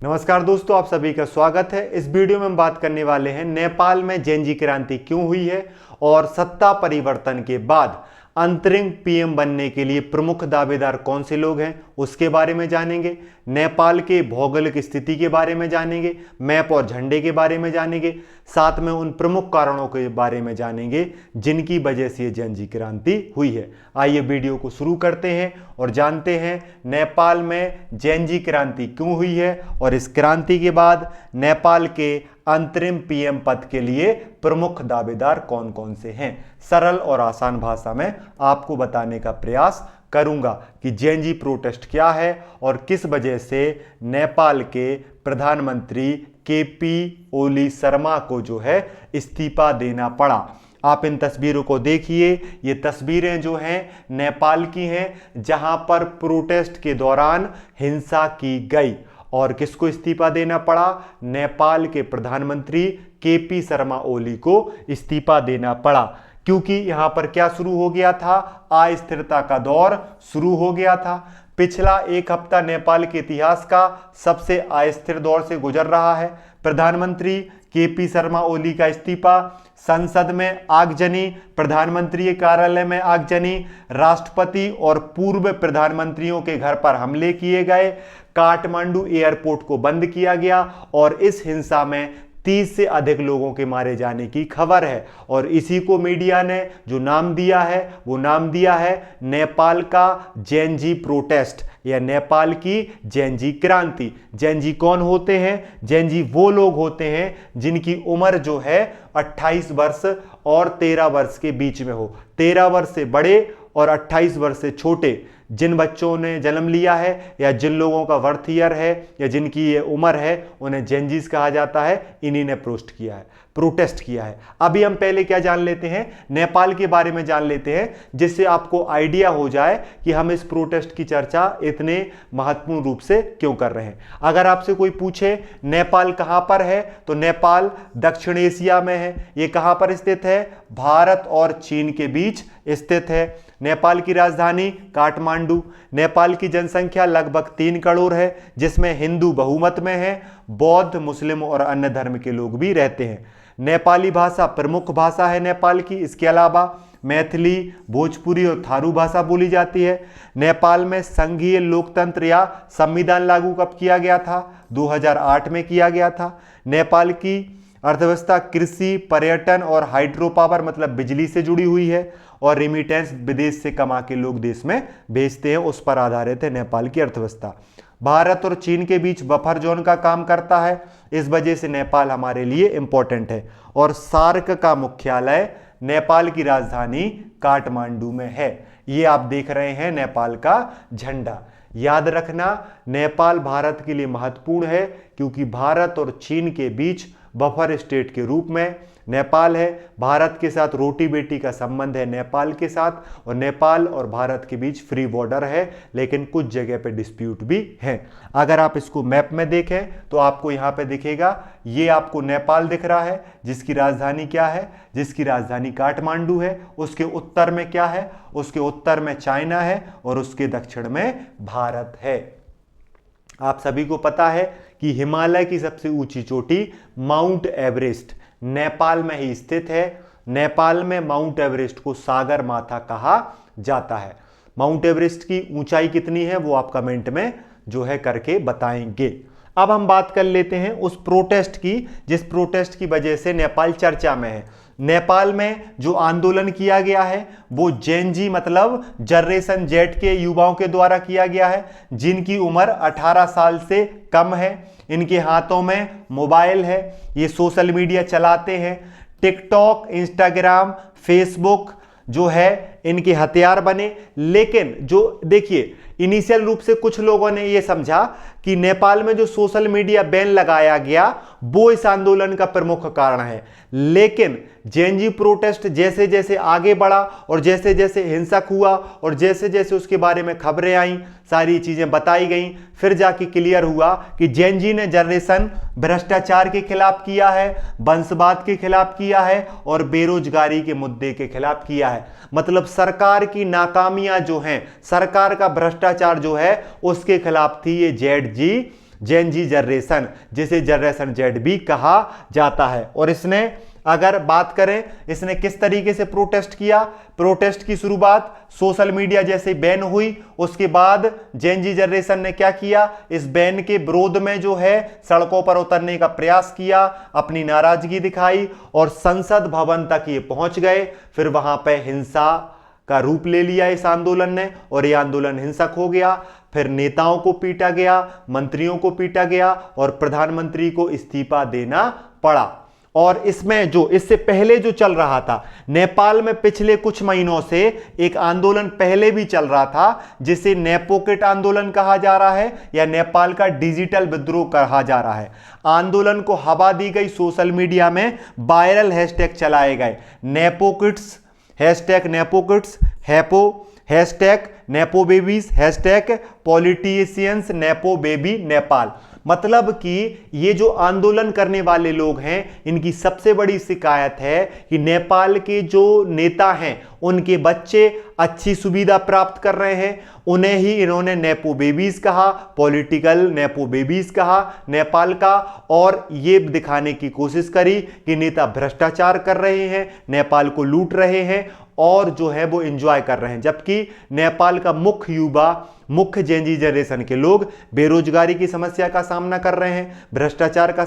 नमस्कार दोस्तों, आप सभी का स्वागत है। इस वीडियो में हम बात करने वाले हैं नेपाल में जेनजी क्रांति क्यों हुई है और सत्ता परिवर्तन के बाद अंतरिम पीएम बनने के लिए प्रमुख दावेदार कौन से लोग हैं उसके बारे में जानेंगे। नेपाल के भौगोलिक स्थिति के बारे में जानेंगे, मैप और झंडे के बारे में जानेंगे, साथ में उन प्रमुख कारणों के बारे में जानेंगे जिनकी वजह से ये जेनजी क्रांति हुई है। आइए वीडियो को शुरू करते हैं और जानते हैं नेपाल में जेनजी क्रांति क्यों हुई है और इस क्रांति के बाद नेपाल के अंतरिम पीएम पद के लिए प्रमुख दावेदार कौन कौन से हैं। सरल और आसान भाषा में आपको बताने का प्रयास करूंगा कि जेनजी प्रोटेस्ट क्या है और किस वजह से नेपाल के प्रधानमंत्री केपी ओली शर्मा को जो है इस्तीफा देना पड़ा। आप इन तस्वीरों को देखिए, ये तस्वीरें जो हैं नेपाल की हैं जहां पर प्रोटेस्ट के दौरान हिंसा की गई और किसको इस्तीफा देना पड़ा? नेपाल के प्रधानमंत्री केपी शर्मा ओली को इस्तीफा देना पड़ा, क्योंकि यहां पर क्या शुरू हो गया था? अस्थिरता का दौर शुरू हो गया था। पिछला एक हफ्ता नेपाल के इतिहास का सबसे अस्थिर दौर से गुजर रहा है। प्रधानमंत्री केपी शर्मा ओली का इस्तीफा, संसद में आगजनी, प्रधानमंत्री कार्यालय में आगजनी, राष्ट्रपति और पूर्व प्रधानमंत्रियों के घर पर हमले किए गए, काठमांडू एयरपोर्ट को बंद किया गया और इस हिंसा में 30 से अधिक लोगों के मारे जाने की खबर है। और इसी को मीडिया ने जो नाम दिया है वो नाम दिया है नेपाल का जेनजी प्रोटेस्ट या नेपाल की जेनजी क्रांति। जेनजी कौन होते हैं? जेनजी वो लोग होते हैं जिनकी उम्र जो है 28 वर्ष और 13 वर्ष के बीच में हो। 13 वर्ष से बड़े और 28 वर्ष से छोटे जिन बच्चों ने जन्म लिया है या जिन लोगों का बर्थ ईयर है या जिनकी ये उम्र है उन्हें जेनजीज कहा जाता है। इन्हीं ने प्रोटेस्ट किया है। अभी हम पहले क्या जान लेते हैं, नेपाल के बारे में जान लेते हैं, जिससे आपको आइडिया हो जाए कि हम इस प्रोटेस्ट की चर्चा इतने महत्वपूर्ण रूप से क्यों कर रहे हैं। अगर आपसे कोई पूछे नेपाल कहां पर है तो नेपाल दक्षिण एशिया में है। ये कहां पर स्थित है? भारत और चीन के बीच स्थित है। नेपाल की राजधानी काठमांडू। नेपाल की जनसंख्या लगभग 3 करोड़ है, जिसमें हिंदू बहुमत में है, बौद्ध, मुस्लिम और अन्य धर्म के लोग भी रहते हैं। नेपाली भाषा प्रमुख भाषा है नेपाल की। इसके अलावा मैथिली, भोजपुरी और थारू भाषा बोली जाती है। नेपाल में संघीय लोकतंत्र या संविधान लागू कब किया गया था? 2008 में किया गया था। नेपाल की अर्थव्यवस्था कृषि, पर्यटन और हाइड्रो पावर मतलब बिजली से जुड़ी हुई है और रिमिटेंस विदेश से कमा के लोग देश में भेजते हैं, उस पर आधारित है नेपाल की अर्थव्यवस्था। भारत और चीन के बीच बफर जोन का काम करता है, इस वजह से नेपाल हमारे लिए इंपॉर्टेंट है। और सार्क का मुख्यालय नेपाल की राजधानी काठमांडू में है। ये आप देख रहे हैं नेपाल का झंडा। याद रखना, नेपाल भारत के लिए महत्वपूर्ण है क्योंकि भारत और चीन के बीच बफर स्टेट के रूप में नेपाल है। भारत के साथ रोटी बेटी का संबंध है नेपाल के साथ, और नेपाल और भारत के बीच फ्री बॉर्डर है, लेकिन कुछ जगह पे डिस्प्यूट भी है। अगर आप इसको मैप में देखें तो आपको यहाँ पे दिखेगा, ये आपको नेपाल दिख रहा है जिसकी राजधानी क्या है? जिसकी राजधानी काठमांडू है। उसके उत्तर में क्या है? उसके उत्तर में चाइना है और उसके दक्षिण में भारत है। आप सभी को पता है कि हिमालय की सबसे ऊंची चोटी माउंट एवरेस्ट नेपाल में ही स्थित है। नेपाल में माउंट एवरेस्ट को सागर माथा कहा जाता है। माउंट एवरेस्ट की ऊंचाई कितनी है वो आप कमेंट में जो है करके बताएंगे। अब हम बात कर लेते हैं उस प्रोटेस्ट की जिस प्रोटेस्ट की वजह से नेपाल चर्चा में है। नेपाल में जो आंदोलन किया गया है वो जेनजी मतलब जनरेशन जेड के युवाओं के द्वारा किया गया है, जिनकी उम्र 18 साल से कम है। इनके हाथों में मोबाइल है, ये सोशल मीडिया चलाते हैं। टिकटॉक, इंस्टाग्राम, फेसबुक जो है इनके हथियार बने। लेकिन जो देखिए, इनिशियल रूप से कुछ लोगों ने यह समझा कि नेपाल में जो सोशल मीडिया बैन लगाया गया वो इस आंदोलन का प्रमुख कारण है। लेकिन जेनजी प्रोटेस्ट जैसे जैसे आगे बढ़ा और जैसे जैसे हिंसक हुआ और जैसे जैसे उसके बारे में खबरें आई, सारी चीजें बताई गई, फिर जाके क्लियर हुआ कि जेनजी ने जनरेशन भ्रष्टाचार के खिलाफ किया है, वंशवाद के खिलाफ किया है और बेरोजगारी के मुद्दे के खिलाफ किया है। मतलब सरकार की नाकामियां जो हैं, सरकार का भ्रष्टाचार जो है उसके खिलाफ थी ये जेड जी जेन जी जनरेशन, जिसे जनरेशन जेड भी कहा जाता है। और इसने अगर बात करें इसने किस तरीके से प्रोटेस्ट किया, प्रोटेस्ट की शुरुआत सोशल मीडिया जैसे बैन हुई, उसके बाद जेन जी जनरेशन ने क्या किया, इस बैन के विरोध में जो है सड़कों पर उतरने का प्रयास किया, अपनी नाराजगी दिखाई और संसद भवन तक ये पहुंच गए। फिर वहां पे हिंसा का रूप ले लिया इस आंदोलन ने और यह आंदोलन हिंसक हो गया। फिर नेताओं को पीटा गया, मंत्रियों को पीटा गया और प्रधानमंत्री को इस्तीफा देना पड़ा। और इसमें जो इससे पहले जो चल रहा था नेपाल में, पिछले कुछ महीनों से एक आंदोलन पहले भी चल रहा था जिसे नेपोकिट आंदोलन कहा जा रहा है या नेपाल का डिजिटल विद्रोह कहा जा रहा है। आंदोलन को हवा दी गई, सोशल मीडिया में वायरल हैशटैग चलाए गए, नेपोकिट्स, हैशटैग नेपोकिट्स, हैपो, hashtag nepo babies, hashtag politicians nepo baby Nepal. मतलब कि ये जो आंदोलन करने वाले लोग हैं इनकी सबसे बड़ी शिकायत है कि नेपाल के जो नेता हैं उनके बच्चे अच्छी सुविधा प्राप्त कर रहे हैं, उन्हें ही इन्होंने नेपो बेबीज कहा, पॉलिटिकल नेपो बेबीज कहा नेपाल का, और ये दिखाने की कोशिश करी कि नेता भ्रष्टाचार कर रहे हैं, नेपाल को लूट रहे हैं और जो है वो एंजॉय कर रहे हैं। जबकि नेपाल का मुख्य युवा, मुख्य जेन जी जनरेशन के लोग बेरोजगारी की समस्या का सामना कर रहे हैं, भ्रष्टाचार का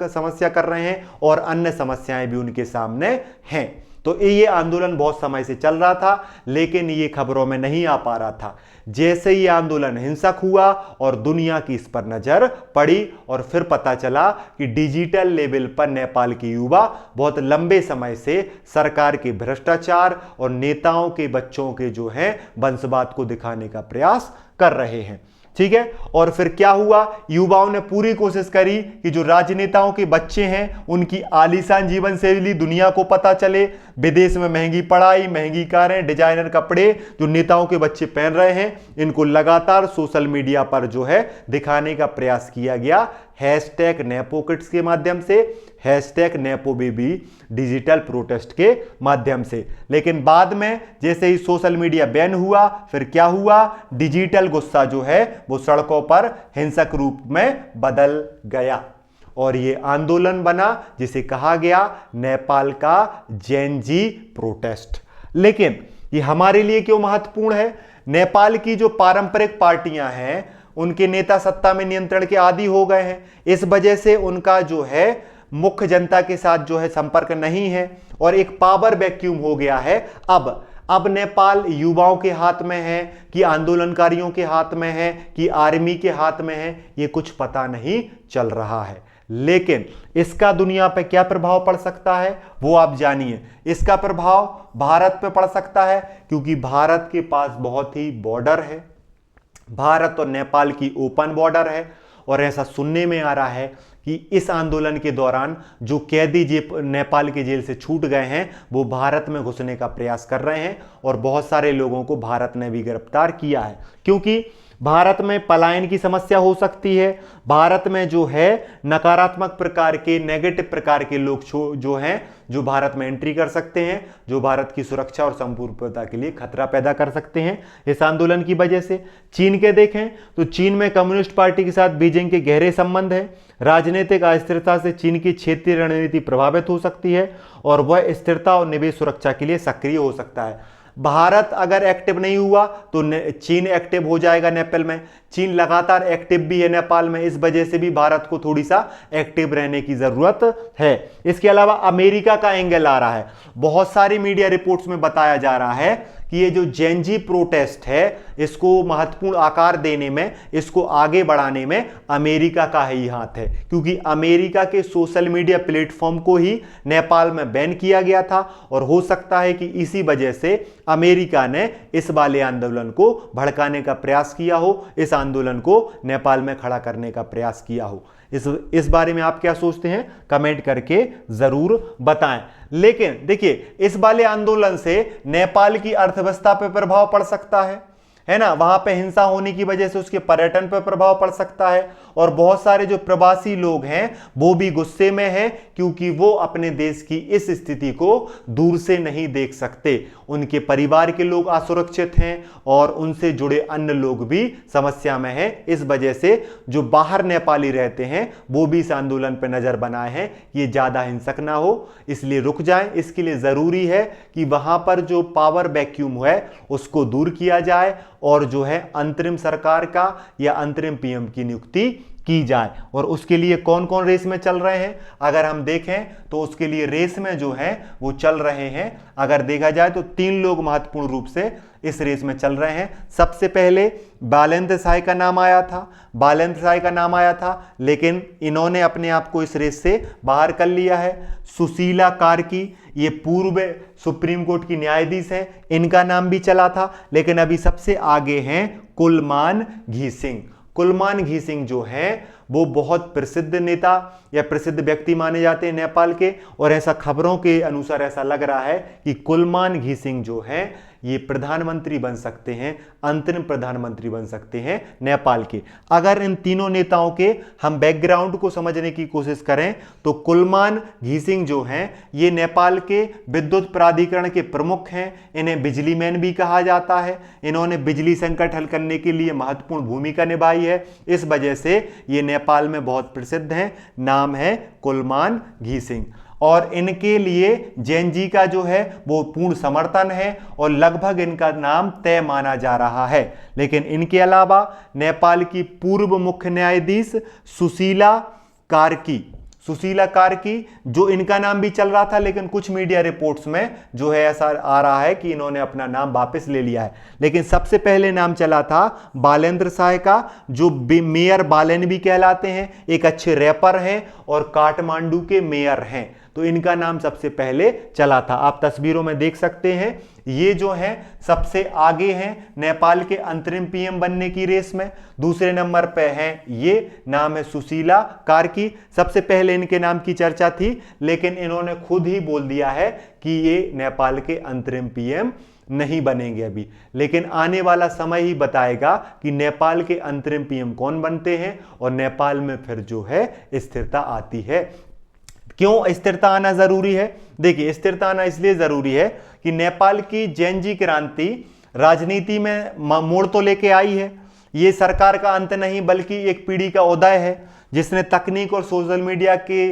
समस्या कर रहे हैं और अन्य समस्याएं भी उनके सामने हैं। तो ये आंदोलन बहुत समय से चल रहा था लेकिन ये खबरों में नहीं आ पा रहा था। जैसे ही आंदोलन हिंसक हुआ और दुनिया की इस पर नजर पड़ी और फिर पता चला कि डिजिटल लेवल पर नेपाल के युवा बहुत लंबे समय से सरकार के भ्रष्टाचार और नेताओं के बच्चों के जो है वंशवाद को दिखाने का प्रयास कर रहे हैं। ठीक है, और फिर क्या हुआ, युवाओं ने पूरी कोशिश करी कि जो राजनेताओं के बच्चे हैं उनकी आलीशान जीवन शैली दुनिया को पता चले, विदेश में महंगी पढ़ाई, महंगी कारें, डिजाइनर कपड़े जो नेताओं के बच्चे पहन रहे हैं, इनको लगातार सोशल मीडिया पर जो है दिखाने का प्रयास किया गया, हैशटैग नेपोकिट्स के माध्यम से, hashtag nepo baby digital protest के माध्यम से। लेकिन बाद में जैसे ही सोशल मीडिया बैन हुआ फिर क्या हुआ, डिजिटल गुस्सा जो है वो सड़कों पर हिंसक रूप में बदल गया और ये आंदोलन बना जिसे कहा गया नेपाल का जेन जी प्रोटेस्ट। लेकिन ये हमारे लिए क्यों महत्वपूर्ण है, नेपाल की जो पारंपरिक पार्टियां हैं उनके नेता सत्ता में नियंत्रण के आदी हो गए हैं, इस वजह से उनका जो है मुख्य जनता के साथ जो है संपर्क नहीं है और एक पावर वैक्यूम हो गया है। अब नेपाल युवाओं के हाथ में है कि आंदोलनकारियों के हाथ में है कि आर्मी के हाथ में है, ये कुछ पता नहीं चल रहा है। लेकिन इसका दुनिया पे क्या प्रभाव पड़ सकता है वो आप जानिए। इसका प्रभाव भारत पे पड़ सकता है क्योंकि भारत के पास बहुत ही बॉर्डर है, भारत और नेपाल की ओपन बॉर्डर है और ऐसा सुनने में आ रहा है कि इस आंदोलन के दौरान जो कैदी नेपाल के जेल से छूट गए हैं वो भारत में घुसने का प्रयास कर रहे हैं और बहुत सारे लोगों को भारत ने भी गिरफ्तार किया है क्योंकि भारत में पलायन की समस्या हो सकती है। भारत में जो है नकारात्मक प्रकार के, नेगेटिव प्रकार के लोग जो हैं जो भारत में एंट्री कर सकते हैं, जो भारत की सुरक्षा और संपूर्णता के लिए खतरा पैदा कर सकते हैं इस आंदोलन की वजह से। चीन के देखें तो चीन में कम्युनिस्ट पार्टी के साथ बीजिंग के गहरे संबंध है। राजनीतिक अस्थिरता से चीन की क्षेत्रीय रणनीति प्रभावित हो सकती है और वह स्थिरता और निवेश सुरक्षा के लिए सक्रिय हो सकता है। भारत अगर एक्टिव नहीं हुआ तो चीन एक्टिव हो जाएगा नेपाल में। चीन लगातार एक्टिव भी है नेपाल में, इस वजह से भी भारत को थोड़ी सा एक्टिव रहने की जरूरत है। इसके अलावा अमेरिका का एंगल आ रहा है। बहुत सारी मीडिया रिपोर्ट्स में बताया जा रहा है कि ये जो जेन जी प्रोटेस्ट है इसको महत्वपूर्ण आकार देने में, इसको आगे बढ़ाने में अमेरिका का ही हाथ है क्योंकि अमेरिका के सोशल मीडिया प्लेटफॉर्म को ही नेपाल में बैन किया गया था और हो सकता है कि इसी वजह से अमेरिका ने इस वाले आंदोलन को भड़काने का प्रयास किया हो, इस आंदोलन को नेपाल में खड़ा करने का प्रयास किया हो। इस बारे में आप क्या सोचते हैं कमेंट करके जरूर बताएं। लेकिन देखिए इस वाले आंदोलन से नेपाल की अर्थव्यवस्था पर प्रभाव पड़ सकता है है ना, वहां पे हिंसा होने की वजह से उसके पर्यटन पर प्रभाव पड़ सकता है। और बहुत सारे जो प्रवासी लोग हैं वो भी गुस्से में हैं, क्योंकि वो अपने देश की इस स्थिति को दूर से नहीं देख सकते। उनके परिवार के लोग असुरक्षित हैं और उनसे जुड़े अन्य लोग भी समस्या में हैं। इस वजह से जो बाहर नेपाली रहते हैं वो भी इस आंदोलन पर नजर बनाए हैं, ये ज्यादा हिंसक ना हो, इसलिए रुक जाएं। इसके लिए जरूरी है कि वहां पर जो पावर वैक्यूम है उसको दूर किया जाए और जो है अंतरिम सरकार का या अंतरिम पीएम की नियुक्ति की जाए। और उसके लिए कौन कौन रेस में चल रहे हैं अगर हम देखें तो उसके लिए रेस में जो है वो चल रहे हैं, अगर देखा जाए तो 3 लोग महत्वपूर्ण रूप से इस रेस में चल रहे हैं। सबसे पहले बालेंद्र साय का नाम आया था, लेकिन इन्होंने अपने आप को इस रेस से बाहर कर लिया है। सुशीला कार्की, ये पूर्व सुप्रीम कोर्ट की न्यायाधीश हैं, इनका नाम भी चला था, लेकिन अभी सबसे आगे हैं कुलमान घी सिंह जो हैं वो बहुत प्रसिद्ध नेता या प्रसिद्ध व्यक्ति माने जाते हैं नेपाल के। और ऐसा खबरों के अनुसार ऐसा लग रहा है कि कुलमान घी सिंह जो हैं ये प्रधानमंत्री बन सकते हैं, अंतरिम प्रधानमंत्री बन सकते हैं नेपाल के। अगर इन तीनों नेताओं के हम बैकग्राउंड को समझने की कोशिश करें तो कुलमान घी सिंह जो हैं ये नेपाल के विद्युत प्राधिकरण के प्रमुख हैं। इन्हें बिजली मैन भी कहा जाता है। इन्होंने बिजली संकट हल करने के लिए महत्वपूर्ण भूमिका निभाई है। इस वजह से ये नेपाल में बहुत प्रसिद्ध हैं। नाम है कुलमान घी सिंह और इनके लिए जेएनजी का जो है वो पूर्ण समर्थन है और लगभग इनका नाम तय माना जा रहा है। लेकिन इनके अलावा नेपाल की पूर्व मुख्य न्यायाधीश सुशीला कार्की जो इनका नाम भी चल रहा था, लेकिन कुछ मीडिया रिपोर्ट्स में जो है ऐसा आ रहा है कि इन्होंने अपना नाम वापस ले लिया है। लेकिन सबसे पहले नाम चला था बालेंद्र साय का, जो मेयर बालेन भी कहलाते हैं, एक अच्छे रैपर हैं और काठमांडू के मेयर हैं। तो इनका नाम सबसे पहले चला था। आप तस्वीरों में देख सकते हैं ये जो है सबसे आगे हैं नेपाल के अंतरिम पीएम बनने की रेस में। दूसरे नंबर पे हैं, ये नाम है सुशीला कार्की। सबसे पहले इनके नाम की चर्चा थी, लेकिन इन्होंने खुद ही बोल दिया है कि ये नेपाल के अंतरिम पीएम नहीं बनेंगे अभी। लेकिन आने वाला समय ही बताएगा कि नेपाल के अंतरिम पीएम कौन बनते हैं और नेपाल में फिर जो है स्थिरता आती है। क्यों स्थिरता आना जरूरी है? देखिए, स्थिरता आना इसलिए जरूरी है कि नेपाल की जेएनजी क्रांति राजनीति में मोड़ तो लेके आई है। ये सरकार का अंत नहीं बल्कि एक पीढ़ी का उदय है जिसने तकनीक और सोशल मीडिया के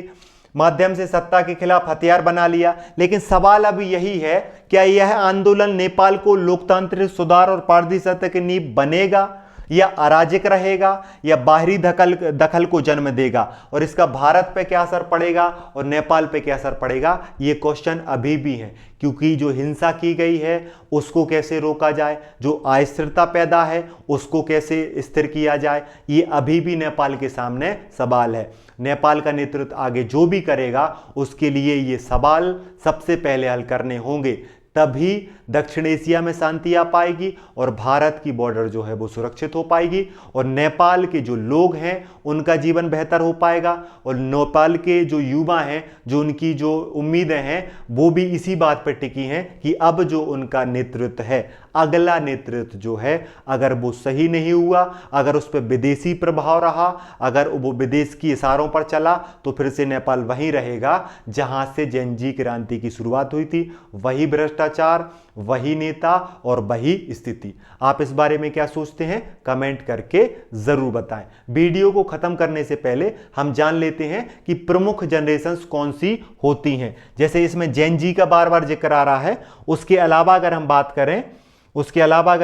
माध्यम से सत्ता के खिलाफ हथियार बना लिया। लेकिन सवाल अब यही है, क्या यह आंदोलन नेपाल को लोकतांत्रिक सुधार और पारदर्शिता की नींव बनेगा या अराजक रहेगा या बाहरी दखल को जन्म देगा? और इसका भारत पे क्या असर पड़ेगा और नेपाल पे क्या असर पड़ेगा, ये क्वेश्चन अभी भी है। क्योंकि जो हिंसा की गई है उसको कैसे रोका जाए, जो अस्थिरता पैदा है उसको कैसे स्थिर किया जाए, ये अभी भी नेपाल के सामने सवाल है। नेपाल का नेतृत्व आगे जो भी करेगा उसके लिए ये सवाल सबसे पहले हल करने होंगे, तभी दक्षिण एशिया में शांति आ पाएगी और भारत की बॉर्डर जो है वो सुरक्षित हो पाएगी और नेपाल के जो लोग हैं उनका जीवन बेहतर हो पाएगा। और नेपाल के जो युवा हैं, जो उनकी जो उम्मीदें हैं वो भी इसी बात पर टिकी हैं कि अब जो उनका नेतृत्व है, अगला नेतृत्व जो है अगर वो सही नहीं हुआ, अगर उस पर विदेशी प्रभाव रहा, अगर वो विदेश की इशारों पर चला, तो फिर से नेपाल वहीं रहेगा जहां से जेएनजी क्रांति की शुरुआत हुई थी। वही भ्रष्टाचार, वही नेता और वही स्थिति। आप इस बारे में क्या सोचते हैं? कमेंट करके जरूर बताएं। वीडियो को खत्म करने से पहले हम जान लेते हैं कि प्रमुख जनरेशंस कौन सी होती हैं। जैसे इसमें जेएनजी का बार बार जिक्र आ रहा है, उसके अलावा अगर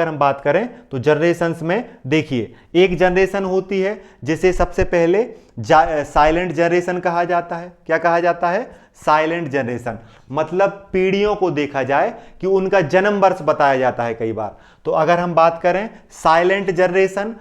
हम बात करें तो जनरेशंस में देखिए, एक जनरेशन होती है जिसे सबसे पहले साइलेंट जनरेशन कहा जाता है। क्या कहा जाता है? Silent generation. मतलब पीढ़ियों को देखा जाए कि उनका जन्म वर्ष बताया जाता है कई बार। तो अगर हम बात करें साइलेंट जनरेशन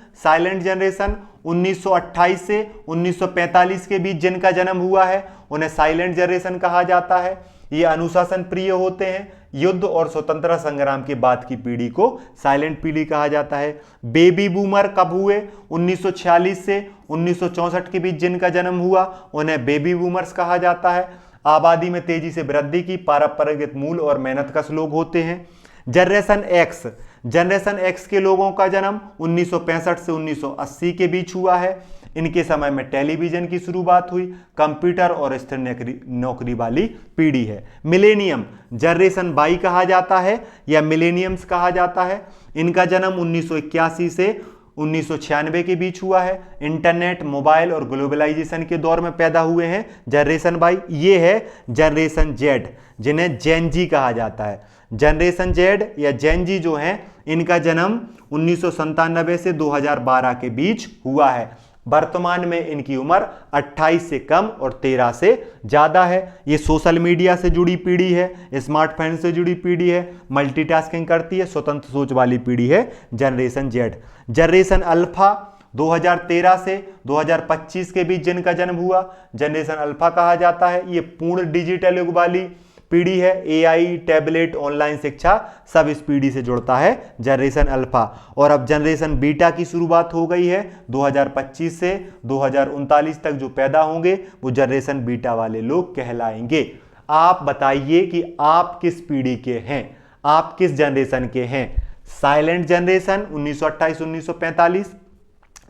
1928 से 1945 के बीच जिनका जन्म हुआ है उन्हें साइलेंट जनरेशन कहा जाता है। ये अनुशासन प्रिय होते हैं। युद्ध और स्वतंत्रता संग्राम के बाद की पीढ़ी को साइलेंट पीढ़ी कहा जाता है। बेबी बूमर कब हुए? 1946 से 1964 के बीच जिनका जन्म हुआ उन्हें बेबी बूमर्स कहा जाता है। आबादी में तेजी से वृद्धि की, पारंपरिक मूल और मेहनतकश लोग होते हैं। जनरेशन एक्स के लोगों का जन्म 1965 से 1980 के बीच हुआ है। इनके समय में टेलीविजन की शुरुआत हुई, कंप्यूटर और स्थिर नौकरी वाली पीढ़ी है। मिलेनियम जनरेशन वाई कहा जाता है या मिलेनियम्स कहा जाता है। इनका जन्म 1981 से 1996 के बीच हुआ है। इंटरनेट, मोबाइल और ग्लोबलाइजेशन के दौर में पैदा हुए हैं जनरेशन वाई। ये है जनरेशन जेड, जिन्हें जेन जी कहा जाता है। जनरेशन जेड या जेन जी जो है, इनका जन्म 1997 से 2012 के बीच हुआ है। वर्तमान में इनकी उम्र 28 से कम और 13 से ज्यादा है। ये सोशल मीडिया से जुड़ी पीढ़ी है, स्मार्टफोन से जुड़ी पीढ़ी है, मल्टीटास्किंग करती है, स्वतंत्र सोच वाली पीढ़ी है जनरेशन जेड। जनरेशन अल्फा 2013 से 2025 के बीच जिनका जन्म हुआ, जनरेशन अल्फा कहा जाता है। ये पूर्ण डिजिटल युग वाली पीढ़ी है। एआई, टैबलेट, ऑनलाइन शिक्षा सब इस पीढ़ी से जुड़ता है, जनरेशन अल्फा। और अब जनरेशन बीटा की शुरुआत हो गई है। 2025 से 2039 तक जो पैदा होंगे वो जनरेशन बीटा वाले लोग कहलाएंगे। आप बताइए कि आप किस पीढ़ी के हैं, आप किस जनरेशन के हैं। साइलेंट जनरेशन 1928-1945,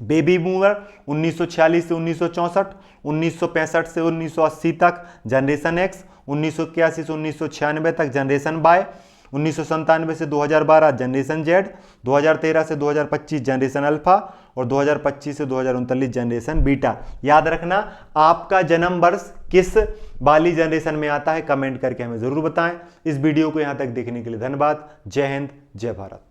बेबी बूमर 1946 से 1964, 1965 से 1980 तक जनरेशन एक्स, 1981 से 1996 तक जनरेशन वाई, 1997 से 2012 जनरेशन जेड, 2013 से 2025 जनरेशन अल्फा और 2025 से 2039 जनरेशन बीटा। याद रखना, आपका जन्म वर्ष किस वाली जनरेशन में आता है, कमेंट करके हमें जरूर बताएं। इस वीडियो को यहां तक देखने के लिए धन्यवाद। जय हिंद, जय भारत।